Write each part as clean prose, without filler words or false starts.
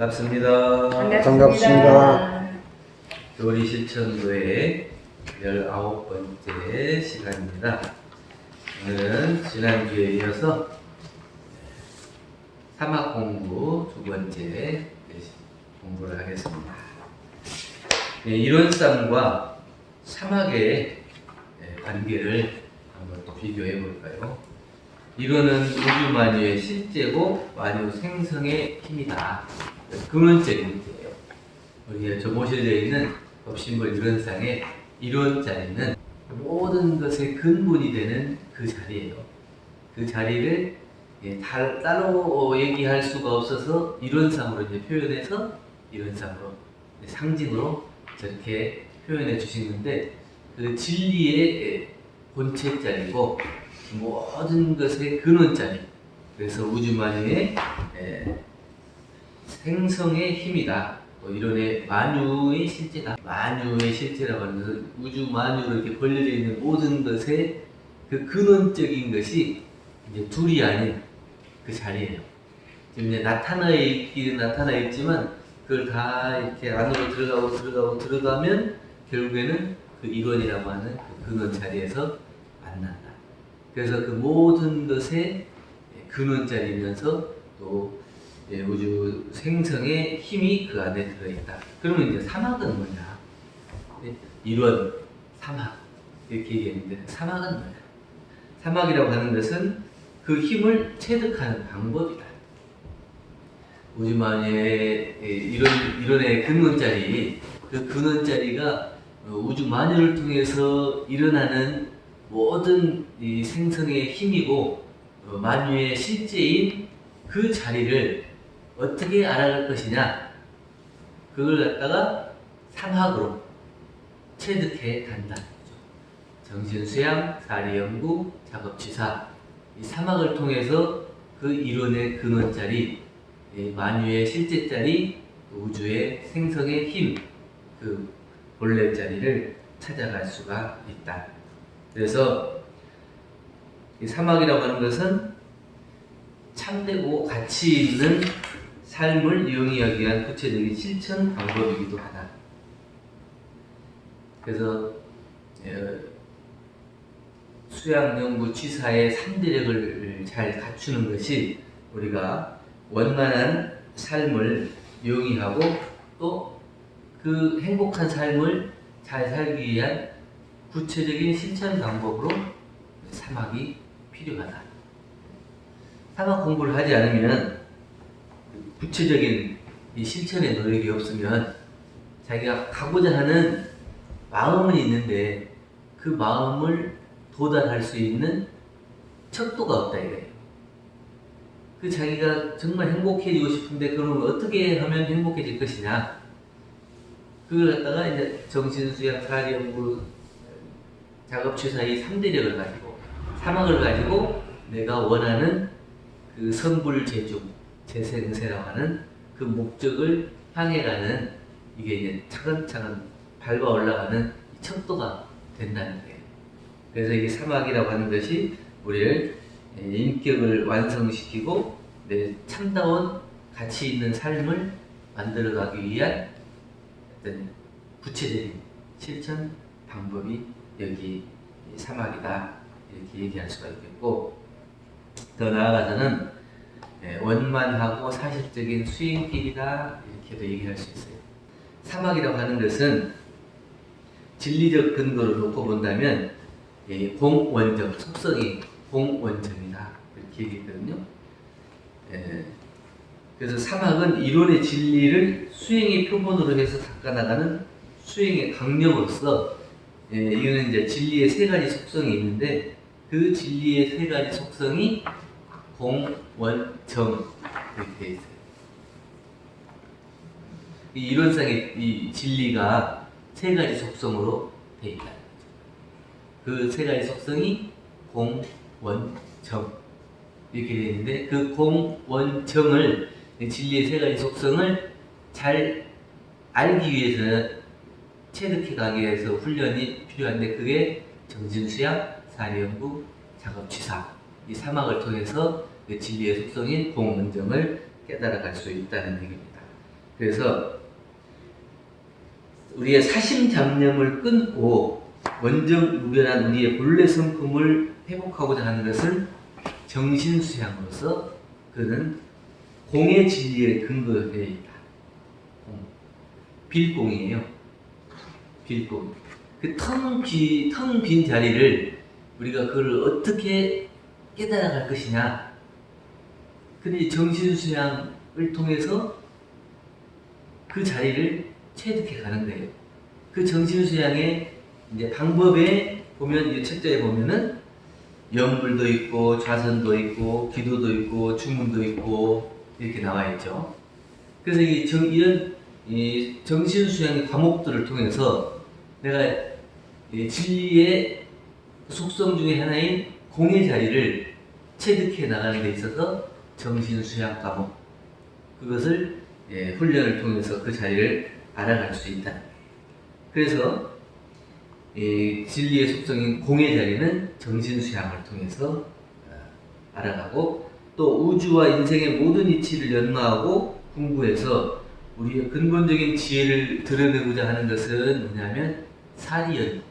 반갑습니다. 반갑습니다. 교리 실천도의 19번째 시간입니다. 오늘은 지난주에 이어서 사막 공부 두 번째 공부를 하겠습니다. 이론상과 사막의 관계를 한번 또 비교해 볼까요? 이론은 우주 만유의 실제고 만유 생성의 힘이다. 근원적인 문제예요. 우리가 저 모셔져 있는 법신벌 이론상의 이론 자리는 모든 것의 근본이 되는 그 자리예요. 그 자리를 따로 얘기할 수가 없어서 이론상으로 이제 표현해서 이론상으로 상징으로 저렇게 표현해 주시는데 그 진리의 본체 자리고 모든 것의 근원 자리. 그래서 우주 만유의 생성의 힘이다. 이론의 만유의 실제다. 만유의 실제라고 하는 것은 우주 만유로 이렇게 벌려져 있는 모든 것의 그 근원적인 것이 이제 둘이 아닌 그 자리예요. 지금 이제 나타나 있지만 그걸 다 이렇게 안으로 들어가면 결국에는 그 이론이라고 하는 그 근원 자리에서 만난다. 그래서 그 모든 것의 근원 자리이면서 또 우주 생성의 힘이 그 안에 들어있다. 그러면 이제 사막은 뭐냐? 이론, 사막 이렇게 얘기했는데 사막은 뭐냐? 사막이라고 하는 것은 그 힘을 체득하는 방법이다. 우주 만유의 이론의 근원자리, 그 근원자리가 우주 만유를 통해서 일어나는 모든 이 생성의 힘이고 만유의 실제인 그 자리를 어떻게 알아갈 것이냐, 그걸 갖다가 사막으로 체득해 간다. 정신수양, 사리연구, 작업취사, 이 사막을 통해서 그 이론의 근원자리, 만유의 실제자리, 우주의 생성의 힘, 그 본래 자리를 찾아갈 수가 있다. 그래서 이 사막이라고 하는 것은 참되고 가치 있는 삶을 이용하기 위한 구체적인 실천 방법이기도 하다. 그래서 수양, 연구, 취사의 3대력을 잘 갖추는 것이 우리가 원만한 삶을 영위하고 또 그 행복한 삶을 잘 살기 위한 구체적인 실천 방법으로 사막이 필요하다. 사막 공부를 하지 않으면 구체적인 이 실천의 노력이 없으면 자기가 가고자 하는 마음은 있는데 그 마음을 도달할 수 있는 척도가 없다 이거예요. 그 자기가 정말 행복해지고 싶은데 그러면 어떻게 하면 행복해질 것이냐? 그걸 갖다가 이제 정신수양, 사리연구, 작업취사 이 3대력을 가지고 사막을 가지고 내가 원하는 그 선불재중, 재생세라고 하는 그 목적을 향해 가는 이게 이제 차근차근 밟아 올라가는 척도가 된다는 거예요. 그래서 이게 사막이라고 하는 것이 우리를 인격을 완성시키고 내 참다운 가치 있는 삶을 만들어가기 위한 어떤 구체적인 실천 방법이 여기 사막이다 이렇게 얘기할 수가 있겠고, 더 나아가서는 원만하고 사실적인 수행길이다 이렇게도 얘기할 수 있어요. 사막이라고 하는 것은 진리적 근거를 놓고 본다면 공원정, 속성이 공원정이다 이렇게 얘기했거든요. 그래서 사막은 이론의 진리를 수행의 표본으로 해서 닦아나가는 수행의 강령으로서, 이거는 이제 진리의 세 가지 속성이 있는데 그 진리의 세 가지 속성이 공, 원, 정 이렇게 되어 있어요. 이 이론상의 이 진리가 세 가지 속성으로 되어 있다. 그 세 가지 속성이 공, 원, 정 이렇게 되어 있는데 그 공, 원, 정을 진리의 세 가지 속성을 잘 알기 위해서는 체득해 가기 위해서 훈련이 필요한데 그게 정신수양, 사리연구, 작업취사 이 사막을 통해서 진리의 속성인 공원정을 깨달아갈 수 있다는 얘기입니다. 그래서 우리의 사심잡념을 끊고 원정무변한 우리의 본래 성품을 회복하고자 하는 것을 정신수양으로서 그는 공의 진리에 근거되어 있다. 빌공이에요. 빌공. 그 텅 빈 자리를 우리가 그걸 어떻게 깨달아갈 것이냐. 근데 정신수양을 통해서 그 자리를 체득해 가는 거예요. 그 정신수양의 이제 방법에 보면, 첫째에 보면은 염불도 있고, 좌선도 있고, 기도도 있고, 주문도 있고, 이렇게 나와 있죠. 그래서 이런 정신수양의 과목들을 통해서 내가 진리의 속성 중에 하나인 공의 자리를 체득해 나가는 데 있어서 정신수양 과목, 그것을 훈련을 통해서 그 자리를 알아갈 수 있다. 그래서 진리의 속성인 공의 자리는 정신수양을 통해서 알아가고, 또 우주와 인생의 모든 이치를 연마하고 공부해서 우리의 근본적인 지혜를 드러내고자 하는 것은 뭐냐면 사리연입니다.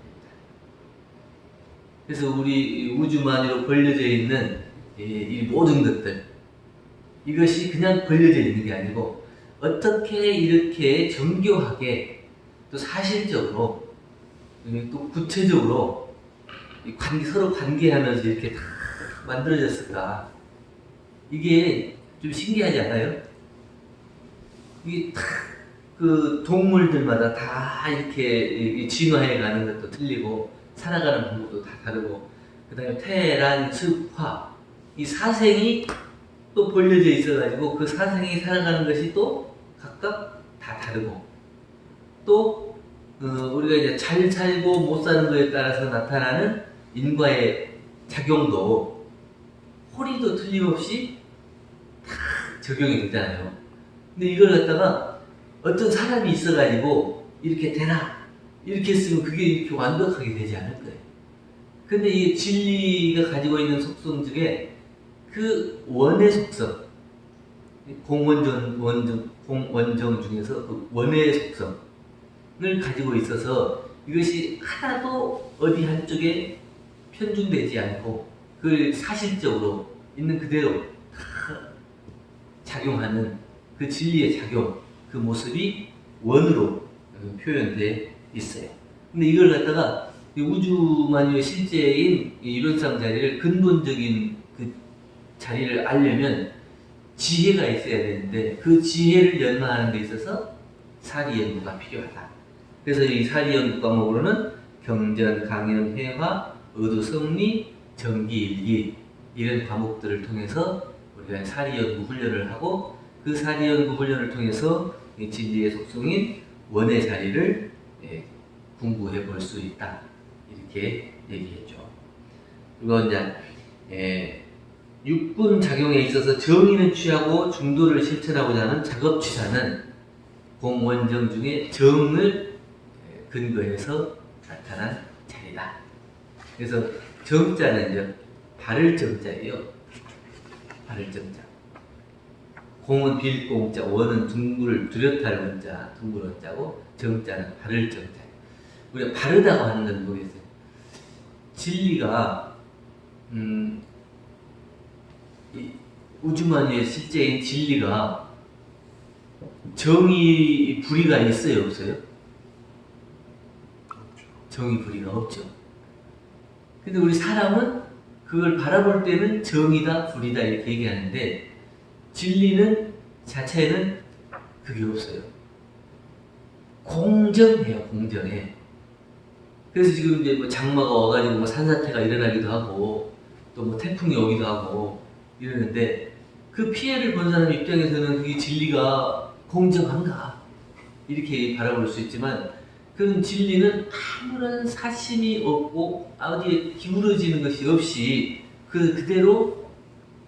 그래서 우리 우주만으로 벌려져 있는 이 모든 것들, 이것이 그냥 벌려져 있는 게 아니고 어떻게 이렇게 정교하게 또 사실적으로 또 구체적으로 서로 관계하면서 이렇게 다 만들어졌을까? 이게 좀 신기하지 않아요? 이게 다 그 동물들마다 다 이렇게 진화해 가는 것도 틀리고, 살아가는 방법도 다 다르고, 그 다음에 태란, 습, 화, 이 사생이 또 벌려져 있어가지고 그 사생이 살아가는 것이 또 각각 다 다르고, 또 우리가 이제 잘 살고 못 사는 거에 따라서 나타나는 인과의 작용도, 호리도 틀림없이 다 적용이 되잖아요. 근데 이걸 갖다가 어떤 사람이 있어가지고 이렇게 되나, 이렇게 했으면 그게 이렇게 완벽하게 되지 않을 거예요. 근데 이 진리가 가지고 있는 속성 중에 그 원의 속성, 공원정 중에서 그 원의 속성을 가지고 있어서 이것이 하나도 어디 한쪽에 편중되지 않고 그 사실적으로 있는 그대로 작용하는 그 진리의 작용, 그 모습이 원으로 표현되어 있어요. 근데 이걸 갖다가 우주만유의 실제인 이론상 자리를, 근본적인 그 자리를 알려면 지혜가 있어야 되는데, 그 지혜를 연마하는 데 있어서 사리연구가 필요하다. 그래서 이 사리연구 과목으로는 경전, 강연, 회화, 의도, 성리, 정기일기, 이런 과목들을 통해서 우리가 사리연구 훈련을 하고, 그 사리연구 훈련을 통해서 진리의 속성인 원의 자리를 공부해 볼 수 있다. 이렇게 얘기했죠. 그리고 이제 육군 작용에 있어서 정의는 취하고 중도를 실천하고자 하는 작업취사는 공원정 중에 정을 근거해서 나타난 자리다. 그래서 정자는 이제 바를 정자예요. 바를 정자. 공은 빌공자, 원은 둥글 뚜렷할 원자, 둥글 원자고, 정자는 바를 정자. 우리가 바르다고 하는 건 뭐겠어요? 진리가 이 우주만유의 실제인 진리가 정의 불의가 있어요, 없어요? 정의 불의가 없죠. 근데 우리 사람은 그걸 바라볼 때는 정의다, 불의다 이렇게 얘기하는데, 진리는 자체는 그게 없어요. 공정해요, 공정해. 그래서 지금 이제 뭐 장마가 와가지고 뭐 산사태가 일어나기도 하고, 또 뭐 태풍이 오기도 하고 이러는데, 그 피해를 본 사람 입장에서는 그게 진리가 공정한가? 이렇게 바라볼 수 있지만, 그런 진리는 아무런 사심이 없고, 어디에 기울어지는 것이 없이 그대로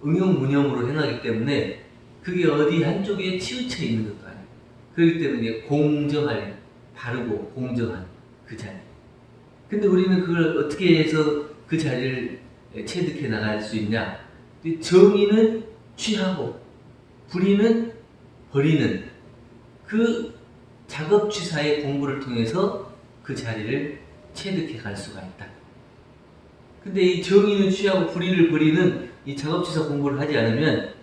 응용무념으로 행하기 때문에 그게 어디 한쪽에 치우쳐 있는 것도 아니에요. 그렇기 때문에 공정할, 바르고 공정한 그 자리. 근데 우리는 그걸 어떻게 해서 그 자리를 체득해 나갈 수 있냐? 정의는 취하고 불의는 버리는 그 작업취사의 공부를 통해서 그 자리를 체득해 갈 수가 있다. 근데 이 정의는 취하고 불의를 버리는 이 작업취사 공부를 하지 않으면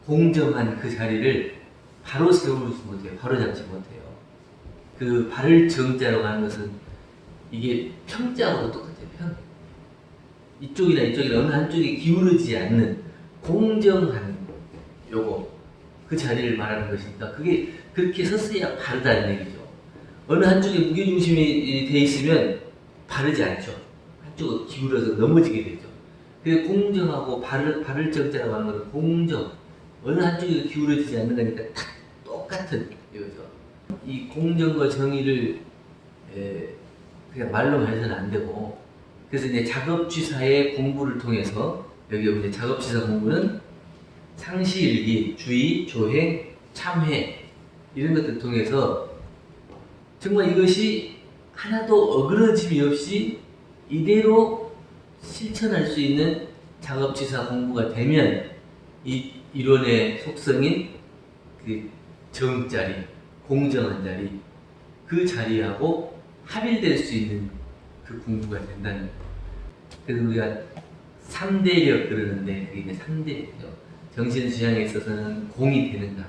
공정한 그 자리를 바로 세우지 못해요. 바로 잡지 못해요. 그 바를 정자라고 하는 것은 이게 평자하고도 똑같아요. 평. 이쪽이나 이쪽이나 어느 한쪽이 기울어지지 않는 공정한 요거 그 자리를 말하는 것이니까 그게 그렇게 섰어야 바르다는 얘기죠. 어느 한쪽에 무게중심이 돼 있으면 바르지 않죠. 한쪽으로 기울어서 넘어지게 되죠. 그게 공정하고 바를 정자라고 하는 것은 공정. 어느 한쪽에도 기울어지지 않는 거니까 다 똑같은 이거죠. 이 공정과 정의를 그냥 말로만 해서는 안 되고, 그래서 이제 작업취사의 공부를 통해서 여기 이제 작업취사 공부는 상시일기, 주의, 조행, 참회 이런 것들 통해서 정말 이것이 하나도 어그러짐이 없이 이대로 실천할 수 있는 작업취사 공부가 되면 이 이론의 속성인 그 정자리, 공정한 자리, 그 자리하고 합일될 수 있는 그 공부가 된다는 거예요. 그래서 우리가 3대력 그러는데 그게 이제 3대력이죠. 정신수양에 있어서는 공이 되는가,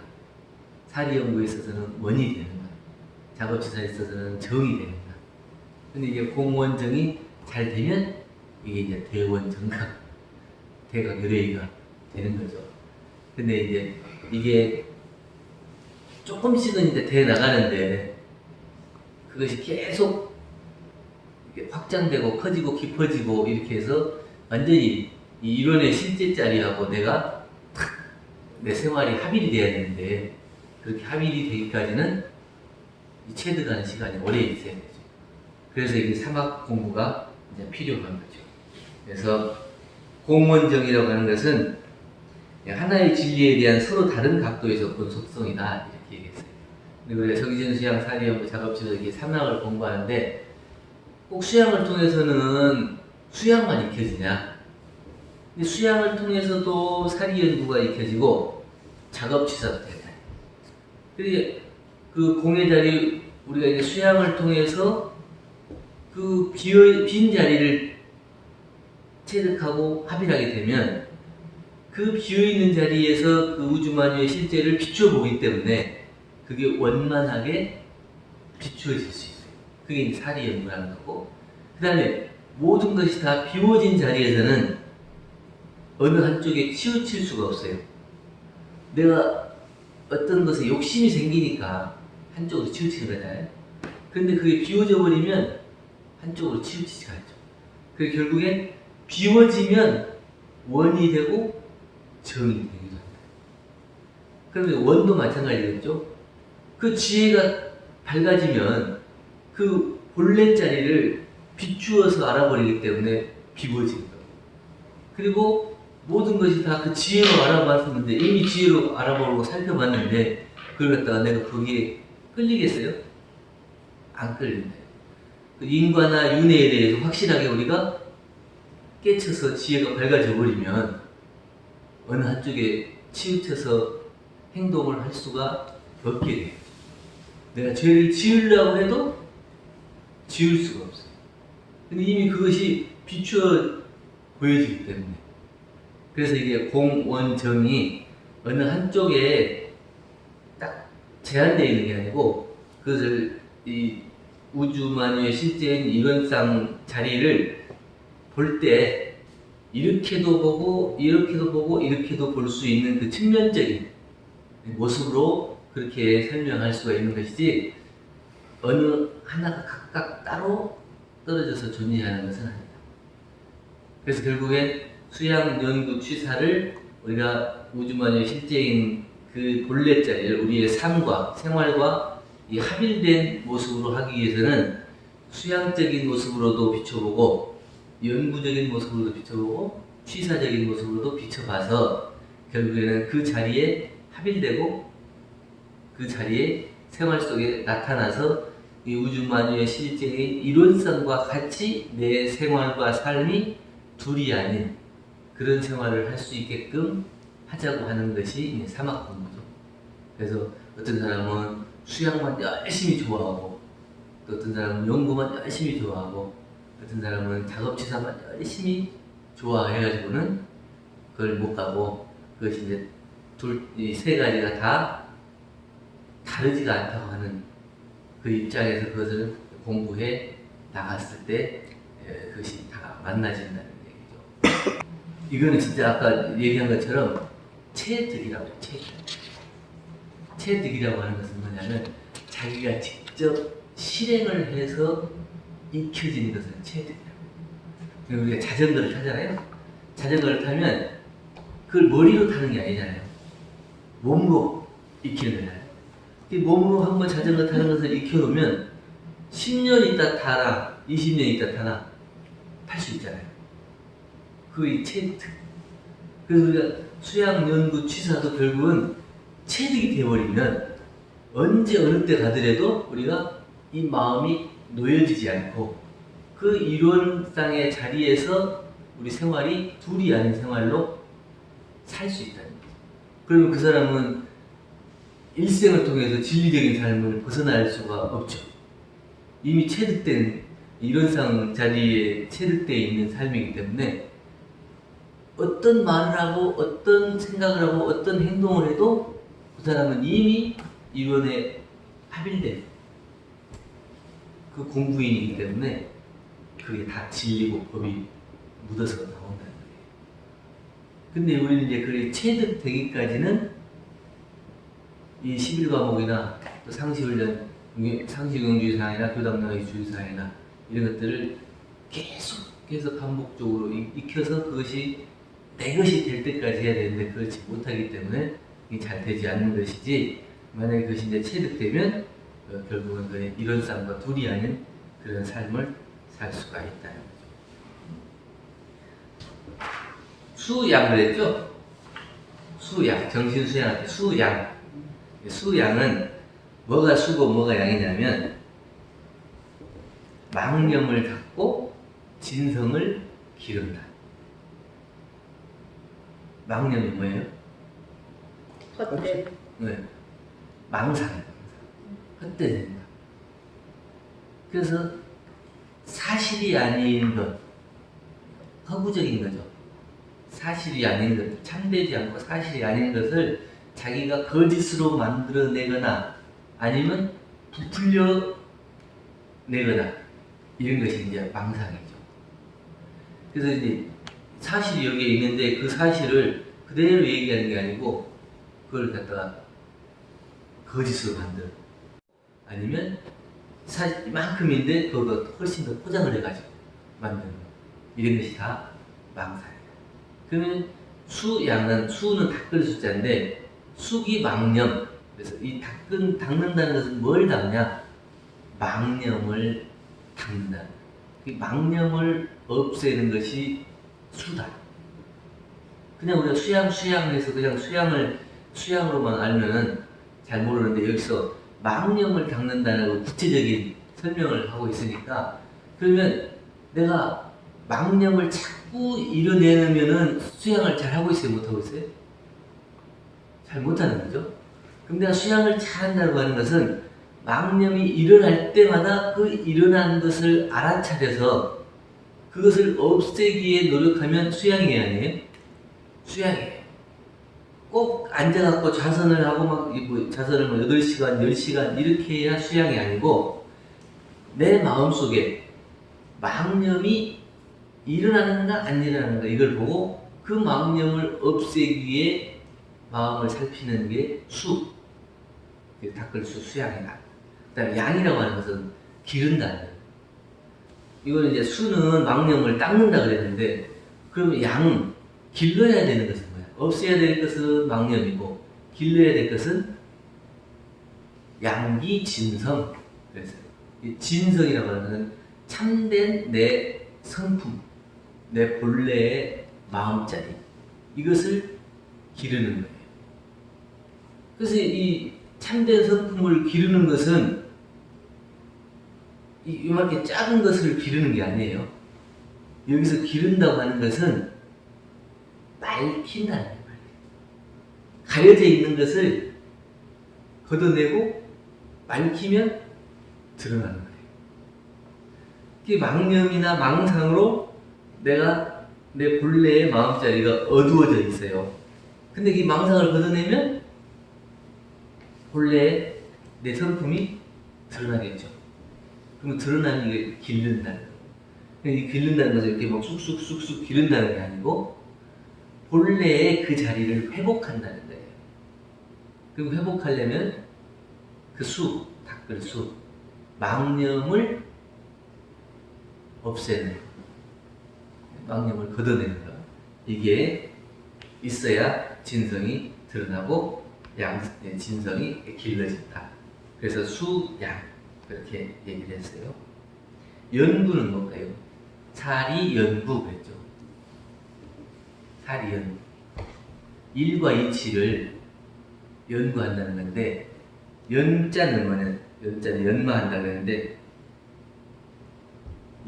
사리연구에 있어서는 원이 되는가, 작업치사에 있어서는 정이 되는가. 근데 이게 공원정이 잘 되면 이게 이제 대원정각, 대각열애가 되는 거죠. 근데 이제 이게 조금씩은 이제 돼 나가는데 그것이 계속 확장되고 커지고 깊어지고 이렇게 해서 완전히 이 이론의 실제 자리하고 내가 내 생활이 합일이 돼야 되는데 그렇게 합일이 되기까지는 이 체득하는 시간이 오래 있어야 되죠. 그래서 이게 사막 공부가 이제 필요한 거죠. 그래서 공원정이라고 하는 것은 하나의 진리에 대한 서로 다른 각도의 접근 속성이다 이렇게 얘기했어요. 근데 우리가 정신수양, 사리연구, 작업치사 이렇게 삼학을 공부하는데 꼭 수양을 통해서는 수양만 익혀지냐? 근데 수양을 통해서도 사리연구가 익혀지고 작업치사도 되다. 그게 그 공의 자리 우리가 이제 수양을 통해서 그 빈 자리를 체득하고 합일하게 되면 그 비어있는 자리에서 그 우주만유의 실제를 비춰보기 때문에 그게 원만하게 비추어질 수 있어요. 그게 이제 사리연구라는 거고, 그 다음에 모든 것이 다 비워진 자리에서는 어느 한쪽에 치우칠 수가 없어요. 내가 어떤 것에 욕심이 생기니까 한쪽으로 치우치는 거잖아요. 근데 그게 비워져 버리면 한쪽으로 치우치지가 않죠. 그래서 결국엔 비워지면 원이 되고 정이 되기도 합니다. 그러면 원도 마찬가지겠죠. 그 지혜가 밝아지면 그 본래 자리를 비추어서 알아버리기 때문에 비워지는 거예요. 그리고 모든 것이 다 그 지혜로 알아봤었는데 이미 지혜로 알아보고 살펴봤는데 그걸 갖다가 내가 거기에 끌리겠어요? 안 끌린다. 그 인과나 윤회에 대해서 확실하게 우리가 깨쳐서 지혜가 밝아져 버리면 어느 한쪽에 치우쳐서 행동을 할 수가 없게 돼요. 내가 죄를 지으려고 해도 지을 수가 없어요. 근데 이미 그것이 비추어 보여지기 때문에. 그래서 이게 공원정이 어느 한쪽에 딱 제한되어 있는 게 아니고 그것을 이 우주만유의 실제인 이론상 자리를 볼 때 이렇게도 보고 이렇게도 보고 이렇게도 볼 수 있는 그 측면적인 모습으로 그렇게 설명할 수가 있는 것이지 어느 하나가 각각 따로 떨어져서 존재하는 것은 아니다. 그래서 결국엔 수양, 연구, 취사를 우리가 우주만유의 실제인 그 본래 자리를 우리의 삶과 생활과 이 합일된 모습으로 하기 위해서는 수양적인 모습으로도 비춰보고 연구적인 모습으로도 비춰보고 취사적인 모습으로도 비춰봐서 결국에는 그 자리에 합일되고 그 자리에 생활 속에 나타나서 이 우주만유의 실제의 이론성과 같이 내 생활과 삶이 둘이 아닌 그런 생활을 할 수 있게끔 하자고 하는 것이 사막공부죠. 그래서 어떤 사람은 수양만 열심히 좋아하고, 또 어떤 사람은 연구만 열심히 좋아하고, 어떤 사람은 작업치사만 열심히 좋아해가지고는 그걸 못 가고, 그것이 이제 이 세 가지가 다 다르지가 않다고 하는 그 입장에서 그것을 공부해 나갔을 때 그것이 다 만나진다는 얘기죠. 이거는 진짜 아까 얘기한 것처럼 체득이라고 해요. 체득이라고 하는 것은 뭐냐면 자기가 직접 실행을 해서 익혀지는 것을 체득이라고 해요. 우리가 자전거를 타잖아요. 자전거를 타면 그걸 머리로 타는 게 아니잖아요. 몸으로 익히는 거잖아요. 이 몸으로 한번 자전거 타는 것을 익혀놓으면 10년 있다 타나 20년 있다 타나 탈 수 있잖아요. 그게 체득. 그래서 우리가 수양, 연구, 취사도 결국은 체득이 되어버리면 언제 어느 때 가더라도 우리가 이 마음이 놓여지지 않고 그 이론상의 자리에서 우리 생활이 둘이 아닌 생활로 살 수 있다는 거죠. 그러면 그 사람은 일생을 통해서 진리적인 삶을 벗어날 수가 없죠. 이미 체득된 이론상 자리에 체득되어 있는 삶이기 때문에 어떤 말을 하고 어떤 생각을 하고 어떤 행동을 해도 그 사람은 이미 이론에 합일된 그 공부인이기 때문에 그게 다 진리고 법이 묻어서 나온다는 거예요. 근데 우리는 이제 그게 체득되기까지는 이 11과목이나 또 상시훈련, 상시경주의사항이나 교당나가주의사항이나 이런 것들을 계속 반복적으로 익혀서 그것이 내 것이 될 때까지 해야 되는데 그렇지 못하기 때문에 이게 잘 되지 않는 것이지, 만약에 그것이 이제 체득되면 결국은 그 이론상과 둘이 아닌 그런 삶을 살 수가 있다는 거죠. 수양 그랬죠? 수양, 정신 수양할 때 수양. 수양은 뭐가 수고 뭐가 양이냐면 망념을 닫고 진성을 기른다. 망념이 뭐예요? 헛된. 네. 망상이에요. 헛되는 것. 그래서 사실이 아닌 것, 허구적인 거죠. 사실이 아닌 것, 참되지 않고 사실이 아닌 것을 자기가 거짓으로 만들어내거나 아니면 부풀려 내거나 이런 것이 이제 망상이죠. 그래서 이제 사실이 여기에 있는데 그 사실을 그대로 얘기하는 게 아니고 그걸 갖다가 거짓으로 만들어, 아니면 사실 이만큼인데 그거 훨씬 더 포장을 해가지고 만드는 거, 이런 것이 다 망상이에요. 그러면 수양은, 수는 닦을 숫자인데 숙이 망념. 그래서 이 닦는다는 것은 뭘 닦냐? 망념을 닦는다. 이 망념을 없애는 것이 수다. 그냥 우리가 수양해서 그냥 수양으로만 알면은 잘 모르는데, 여기서 망념을 닦는다는 구체적인 설명을 하고 있으니까, 그러면 내가 망념을 자꾸 이뤄내면은 수양을 잘 하고 있어요, 못 하고 있어요? 잘 못하는 거죠. 그럼 내가 수양을 잘한다고 하는 것은 망념이 일어날 때마다 그 일어난 것을 알아차려서 그것을 없애기에 노력하면 수양이 아니에요? 수양이에요. 꼭 앉아갖고 좌선을 하고 좌선을 8시간, 10시간 이렇게 해야 수양이 아니고, 내 마음속에 망념이 일어나는가 안 일어나는가 이걸 보고 그 망념을 없애기에 마음을 살피는 게 수, 닦을 수양이다. 그 다음에 양이라고 하는 것은 기른다는 거예요. 이거는 이제 수는 망념을 닦는다 그랬는데, 그러면 양, 길러야 되는 것은 뭐야? 없애야 될 것은 망념이고 길러야 될 것은 양기 진성. 그래서 이 진성이라고 하는 것은 참된 내 성품, 내 본래의 마음자리, 이것을 기르는 거예요. 그래서 이 참된 성품을 기르는 것은 이렇게 작은 것을 기르는 게 아니에요. 여기서 기른다고 하는 것은 밝힌다는 거예요. 가려져 있는 것을 걷어내고 밝히면 드러나는 거예요. 이 망념이나 망상으로 내가 내 본래의 마음자리가 어두워져 있어요. 근데 이 망상을 걷어내면 본래의 내 성품이 드러나겠죠. 그럼 드러나는 게 기른다는 거예요. 이 기른다는 것은 이렇게 막 쑥쑥쑥쑥 기른다는 게 아니고 본래의 그 자리를 회복한다는 거예요. 그리고 회복하려면 그 수, 닦을 수, 망념을 없애는, 망념을 걷어내는 것. 이게 있어야 진성이 드러나고 진성이 길러진다. 그래서 수, 양 그렇게 얘기를 했어요. 연구는 뭘까요? 사리, 연구 그랬죠. 사리, 연구. 일과 이치를 연구한다는 건데 연자는 뭐냐? 연자는 연마한다고 했는데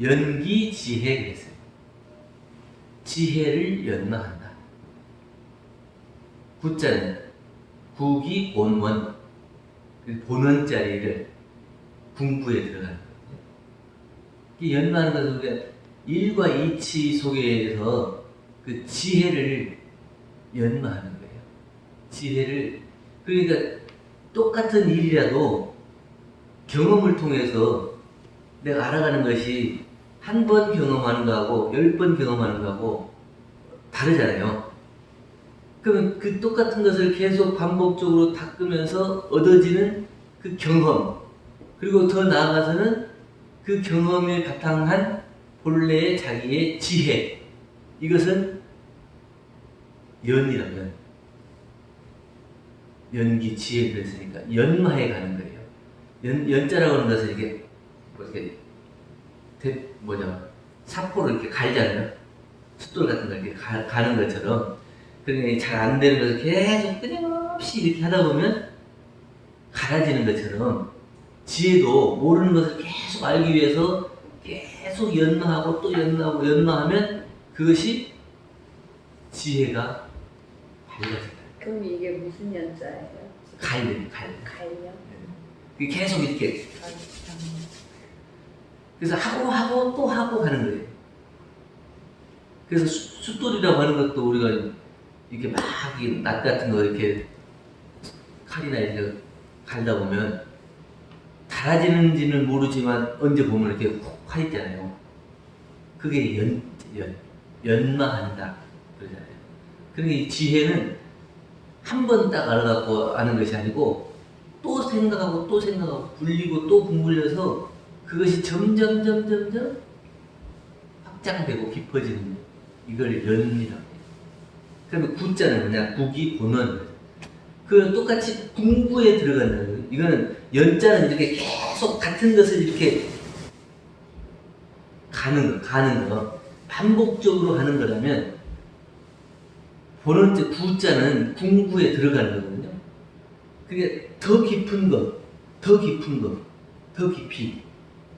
연기 지혜 그랬어요. 지혜를 연마한다. 구자는 구기 본원, 본원자리를 궁구에 들어가는 거예요. 연마하는 것은 우리가 일과 이치 속에서 그 지혜를 연마하는 거예요. 지혜를, 그러니까 똑같은 일이라도 경험을 통해서 내가 알아가는 것이 한 번 경험하는 거하고 10번 경험하는 거하고 다르잖아요. 그러면 그 똑같은 것을 계속 반복적으로 닦으면서 얻어지는 그 경험, 그리고 더 나아가서는 그 경험에 바탕한 본래의 자기의 지혜, 이것은 연이라면 연기 지혜 그랬으니까 연마해 가는 거예요. 연자라고 하는 것은 이게 사포를 이렇게 갈잖아요. 숫돌 같은 걸 이렇게 가는 것처럼. 그러니까 잘 안 되는 것을 계속 끊임없이 이렇게 하다 보면 갈아지는 것처럼 지혜도 모르는 것을 계속 알기 위해서 계속 연마하고 또 연마하고 연마하면 그것이 지혜가 밝아진다. 그럼 이게 무슨 연자예요? 갈려. 갈려? 계속 이렇게. 그래서 하고 또 하고 하는 거예요. 그래서 숫돌이라고 하는 것도 우리가 이렇게 막 낫 같은 거 이렇게 칼이나 이렇게 갈다 보면 달아지는지는 모르지만 언제 보면 이렇게 훅 파 있잖아요. 그게 연마한다 그러잖아요. 그러니까 이 지혜는 한 번 딱 알아갖고 아는 것이 아니고 또 생각하고 또 생각하고 굴리고 또 굴려서 그것이 점점 확장되고 깊어지는, 이걸 연이라고 해요. 그러면 구자는 뭐냐? 구기 본원. 그 똑같이 궁구에 들어간다는 거예요. 이거는 연자는 이렇게 계속 같은 것을 이렇게 가는 거, 반복적으로 하는 거라면 본원자 구자는 궁구에 들어가는 거거든요. 그게 더 깊은 것, 더 깊이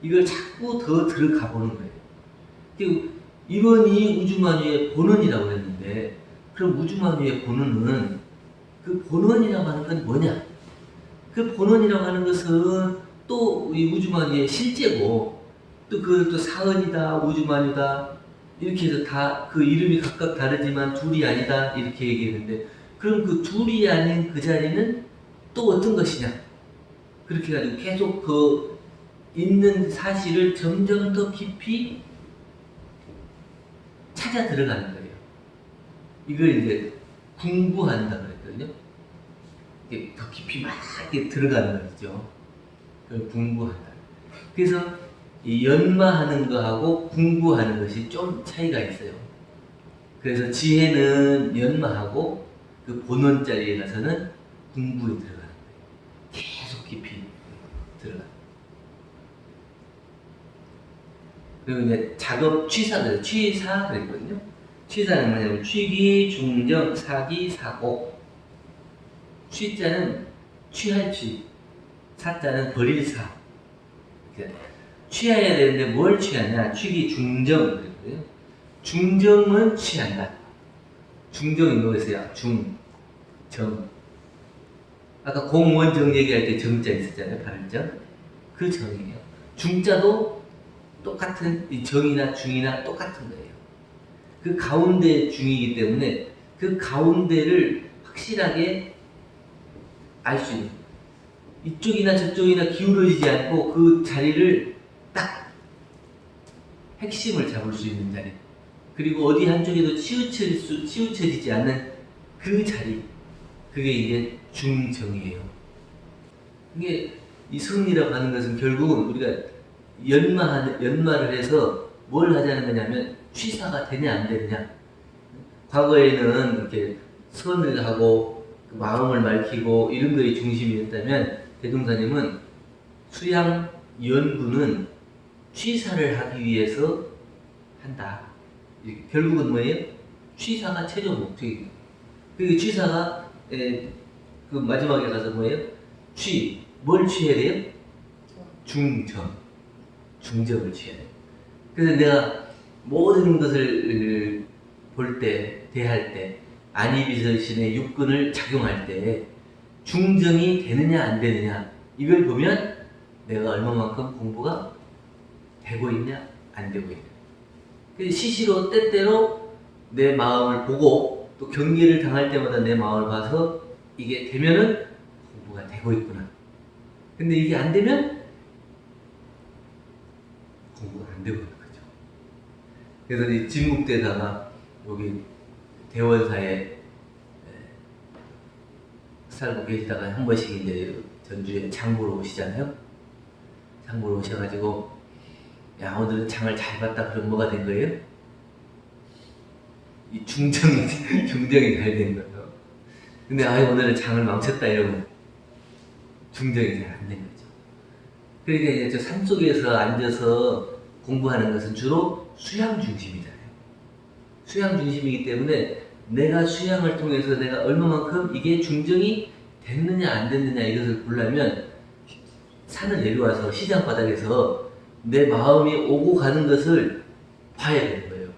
이걸 자꾸 더 들어가 보는 거예요. 이번이 우주만유의 본원이라고 했는데, 그럼 우주만유의 본원은 그 본원이라고 하는 건 뭐냐? 그 본원이라고 하는 것은 또 이 우주만유의 실제고, 또 그걸 또 사언이다, 우주만유다 이렇게 해서 다 그 이름이 각각 다르지만 둘이 아니다 이렇게 얘기했는데, 그럼 그 둘이 아닌 그 자리는 또 어떤 것이냐? 그렇게 해가지고 계속 그 있는 사실을 점점 더 깊이 찾아 들어가는 거예요. 이걸 이제 궁구한다 그랬거든요. 이게 더 깊이 막 이렇게 들어가는 거죠. 그걸 궁구한다. 그래서 이 연마하는 거하고 궁구하는 것이 좀 차이가 있어요. 그래서 지혜는 연마하고 그 본원 자리에 가서는 궁구에 들어가는 거예요. 계속 깊이 들어가. 그리고 이제 작업 취사 그랬거든요. 취사는 뭐냐면 취기, 중정, 사기, 사고. 취자는 취할 취, 사자는 버릴 사. 취해야 되는데 뭘 취하냐? 취기, 중정 그랬거든요. 중정은 취한다. 중정이 뭐겠어요? 중, 정. 아까 공원정 얘기할 때 정자 있었잖아요. 발음정. 그 정이에요. 중자도 똑같은 이 정이나 중이나 똑같은 거예요. 그 가운데 중이기 때문에 그 가운데를 확실하게 알 수 있는 거예요. 이쪽이나 저쪽이나 기울어지지 않고 그 자리를 딱 핵심을 잡을 수 있는 자리. 그리고 어디 한쪽에도 치우쳐지지 않는 그 자리. 그게 이제 중정이에요. 이게 이 성리라고 하는 것은 결국은 우리가 연마를 해서 뭘 하자는 거냐면 취사가 되냐 안 되느냐. 과거에는 이렇게 선을 하고 마음을 밝히고 이런 거에 중심이었다면 대종사님은 수양 연구는 취사를 하기 위해서 한다. 결국은 뭐예요? 취사가 최종 목적이에요. 그 취사가 그 마지막에 가서 뭐예요? 뭘 취해야 돼요? 중정. 중정을 취해야 돼요. 그래서 내가 모든 것을 볼 때, 대할 때, 안이비서신의 육근을 작용할 때 중정이 되느냐 안 되느냐 이걸 보면 내가 얼마만큼 공부가 되고 있냐 안 되고 있냐. 시시로 때때로 내 마음을 보고 또 경계를 당할 때마다 내 마음을 봐서 이게 되면은 공부가 되고 있구나. 근데 이게 안 되면 공부가 안 되고 있는 거죠. 그래서 이 진묵대사가 여기 대원사에 살고 계시다가 한 번씩 이제 전주에 장보러 오시잖아요. 장보러 오셔가지고 야 오늘은 장을 잘 봤다. 그럼 뭐가 된 거예요? 이 중정이 잘 된 거예요. 근데 오늘은 장을 망쳤다 이러면 중정이 잘 안 된 거죠. 그러니까 이제 저 산속에서 앉아서 공부하는 것은 주로 수양 중심이잖아요. 수양 중심이기 때문에 내가 수양을 통해서 내가 얼마만큼 이게 중정이 됐느냐 안 됐느냐 이것을 보려면 산을 내려와서 시장 바닥에서 내 마음이 오고 가는 것을 봐야 되는 거예요.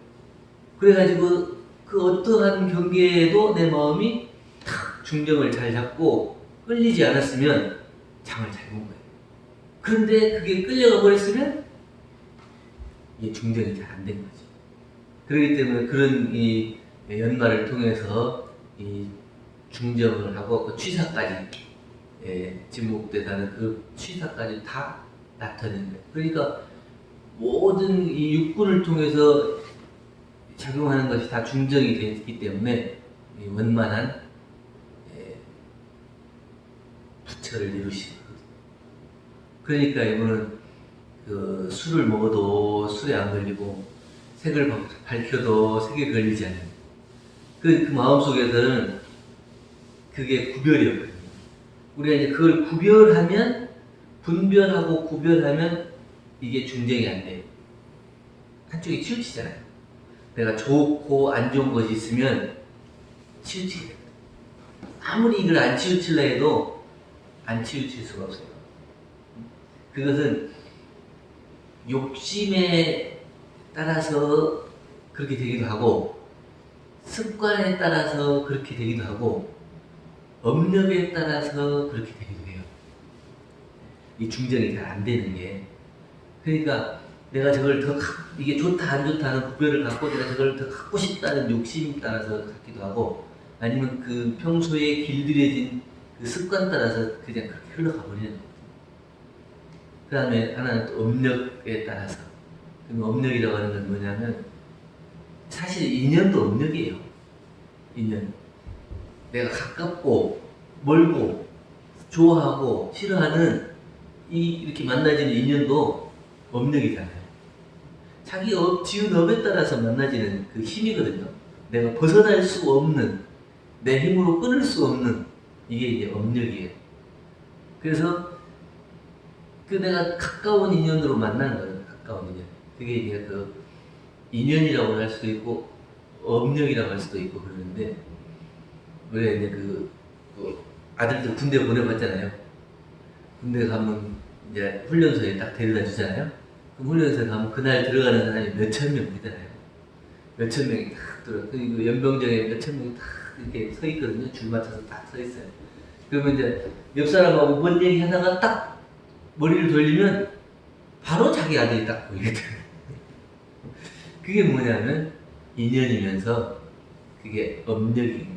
그래가지고 그 어떠한 경계에도 내 마음이 탁 중정을 잘 잡고 끌리지 않았으면 장을 잘 본 거예요. 그런데 그게 끌려가 버렸으면 이게 중정이 잘 안 된 거죠. 그렇기 때문에 그런 이 연말을 통해서 이 중정을 하고 그 취사까지 진묵대사는 그 취사까지 다 나타낸 거예요. 그러니까 모든 이 육군을 통해서 작용하는 것이 다 중정이 되기 때문에 원만한 부처를 이루시는 거거든요. 그러니까 이분은 그 술을 먹어도 술에 안 걸리고 색을 밝혀도 색에 걸리지 않는 그 마음속에서는 그게 구별이었거든요. 우리가 이제 그걸 구별하면 분별하고 구별하면 이게 중정이 안 돼요. 한쪽이 치우치잖아요. 내가 좋고 안 좋은 것이 있으면 치우치게 돼요. 아무리 이걸 안 치우치려 해도 안 치우칠 수가 없어요. 그것은 욕심에 따라서 그렇게 되기도 하고 습관에 따라서 그렇게 되기도 하고 업력에 따라서 그렇게 되기도 해요. 이 중정이 잘 안 되는 게. 그러니까 내가 저걸 더 이게 좋다 안 좋다 하는 구별을 갖고 내가 저걸 더 갖고 싶다는 욕심에 따라서 갖기도 하고 아니면 그 평소에 길들여진 그 습관 따라서 그냥 그렇게 흘러가 버리는 거거든요. 그 다음에 하나는 또 업력에 따라서. 그럼 업력이라고 하는 건 뭐냐면 사실 인연도 업력이에요. 인연. 내가 가깝고 멀고 좋아하고 싫어하는 이렇게 만나지는 인연도 업력이잖아요. 자기 지은 업에 따라서 만나지는 그 힘이거든요. 내가 벗어날 수 없는 내 힘으로 끊을 수 없는 이게 이제 업력이에요. 그래서 그 내가 가까운 인연으로 만나는 거예요. 가까운 인연. 그게 이제 그 인연이라고 할 수도 있고 업력이라고 할 수도 있고 그러는데 우리가 이제 그 아들들 군대 보내봤잖아요. 군대 가면 이제 훈련소에 딱 데려다 주잖아요. 그럼 훈련소에 가면 그날 들어가는 사람이 몇천 명이잖아요. 몇천 명이 딱 들어. 그리고 연병장에 몇천 명이 딱 이렇게 서 있거든요. 줄 맞춰서 딱 서 있어요. 그러면 이제 옆 사람하고 뭔 얘기 하다가 딱 머리를 돌리면 바로 자기 아들이 딱 보이거든. 그게 뭐냐면 인연이면서 그게 업력인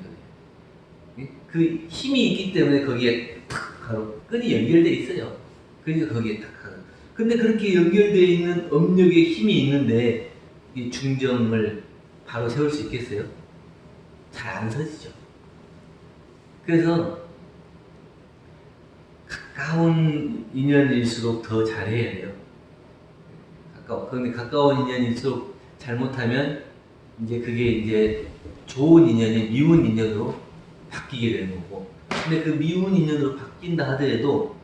거예요. 그 힘이 있기 때문에 거기에 탁 바로 끈이 연결돼 있어요. 그러니까 거기에 탁 하고. 근데 그렇게 연결되어 있는 업력의 힘이 있는데 이 중정을 바로 세울 수 있겠어요? 잘 안 서지죠. 그래서 가까운 인연일수록 더 잘해야 돼요. 그런데 가까운 인연일수록 잘못하면 이제 그게 이제 좋은 인연이 미운 인연으로 바뀌게 되는 거고. 근데 그 미운 인연으로 바뀐다 하더라도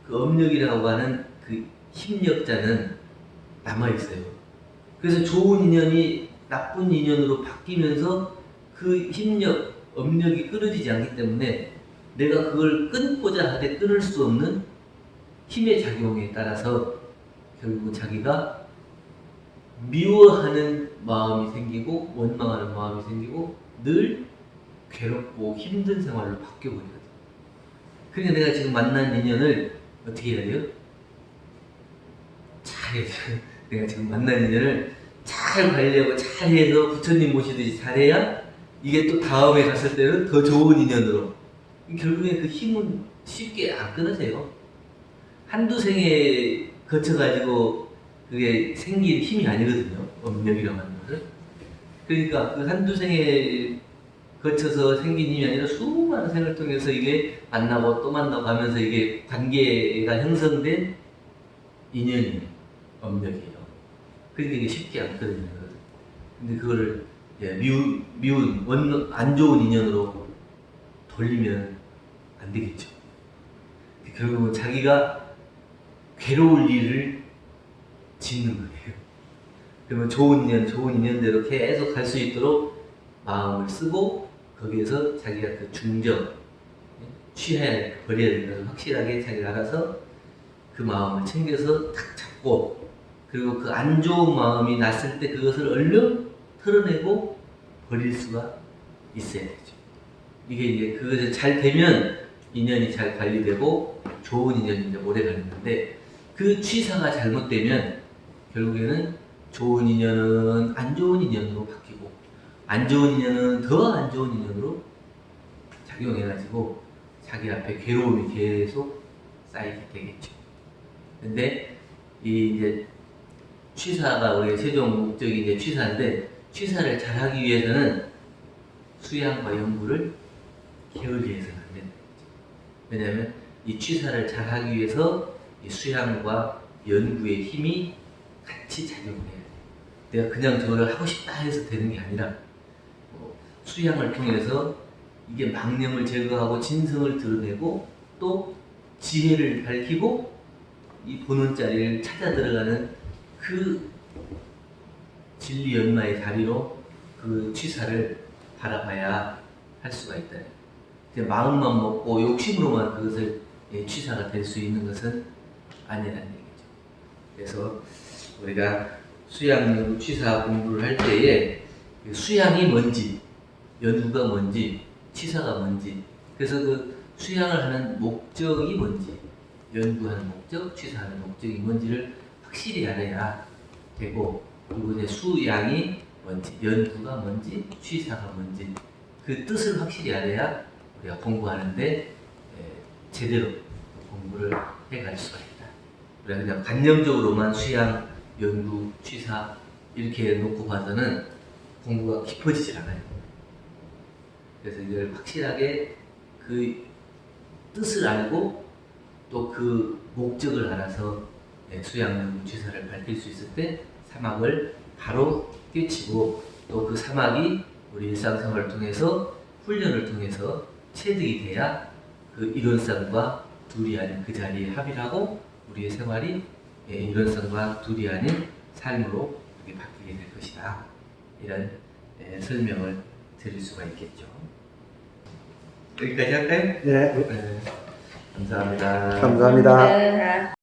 그 업력이라고 하는 그 힘력자는 남아있어요. 그래서 좋은 인연이 나쁜 인연으로 바뀌면서 그 힘력, 업력이 끊어지지 않기 때문에 내가 그걸 끊고자 하되 끊을 수 없는 힘의 작용에 따라서 결국 자기가 미워하는 마음이 생기고 원망하는 마음이 생기고 늘 괴롭고 힘든 생활로 바뀌어버리거든. 그러니까 내가 지금 만난 인연을 어떻게 해야 돼요? 잘해야 돼요. 내가 지금 만난 인연을 잘 관리하고 잘해서 부처님 모시듯이 잘해야 이게 또 다음에 갔을 때는 더 좋은 인연으로. 결국에 그 힘은 쉽게 안 끊어져요. 한두 생에 거쳐가지고 그게 생긴 힘이 아니거든요. 업력이라고 하는 것은. 그러니까 그 한두 생에 거쳐서 생긴 힘이 아니라 수많은 생을 통해서 이게 만나고 또 만나고 하면서 이게 관계가 형성된 인연이에요. 업력이에요. 그러니까 이게 쉽게 안 끊어지는 거거든요. 근데 그거를 미운, 안 좋은 인연으로 돌리면 안 되겠죠. 결국은 자기가 괴로울 일을 짓는 거예요. 그러면 좋은 인연대로 계속 갈 수 있도록 마음을 쓰고 거기에서 자기가 그 중정, 취해야 버려야 되는 것을 확실하게 자기가 알아서 그 마음을 챙겨서 탁 잡고 그리고 그 안 좋은 마음이 났을 때 그것을 얼른 털어내고 버릴 수가 있어야 되죠. 이게 이제 그것이 잘 되면 인연이 잘 관리되고 좋은 인연이 이제 오래 가는 건데 그 취사가 잘못되면 결국에는 좋은 인연은 안 좋은 인연으로 바뀌고 안 좋은 인연은 더 안 좋은 인연으로 작용해가지고 자기 앞에 괴로움이 계속 쌓이게 되겠죠. 근데 이 이제 취사가 우리의 최종 목적이 이제 취사인데 취사를 잘하기 위해서는 수양과 연구를 게을리해서는 안 된다. 왜냐하면 이 취사를 잘하기 위해서 이 수양과 연구의 힘이 같이 작용을 해야 돼. 내가 그냥 저걸 하고 싶다 해서 되는 게 아니라 수양을 통해서 이게 망념을 제거하고 진성을 드러내고 또 지혜를 밝히고 이 본원자리를 찾아 들어가는 그 진리 연마의 자리로 그 취사를 바라봐야 할 수가 있다. 마음만 먹고 욕심으로만 그것을 취사가 될 수 있는 것은 아니라는 얘기죠. 그래서 우리가 수양 취사 공부를 할 때에 수양이 뭔지, 연구가 뭔지, 취사가 뭔지, 그래서 그 수양을 하는 목적이 뭔지, 연구하는 목적, 취사하는 목적이 뭔지를 확실히 알아야 되고, 그리고 이제 수양이 뭔지, 연구가 뭔지, 취사가 뭔지 그 뜻을 확실히 알아야 우리가 공부하는데 제대로 공부를 해갈 수가 있다. 우리가 그냥 관념적으로만 수양, 연구, 취사 이렇게 놓고 봐서는 공부가 깊어지질 않아요. 그래서 이걸 확실하게 그 뜻을 알고 또 그 목적을 알아서 수양, 연구, 취사를 밝힐 수 있을 때 사막을 바로 뛰치고 또 그 사막이 우리 일상생활을 통해서 훈련을 통해서 체득이 돼야 그 이론성과 두리안의 그 자리에 합의를 하고 우리의 생활이 이론성과 두리안의 삶으로 이렇게 바뀌게 될 것이다. 이런 설명을 드릴 수가 있겠죠. 여기까지 할까요? 네. 감사합니다. 감사합니다. 감사합니다.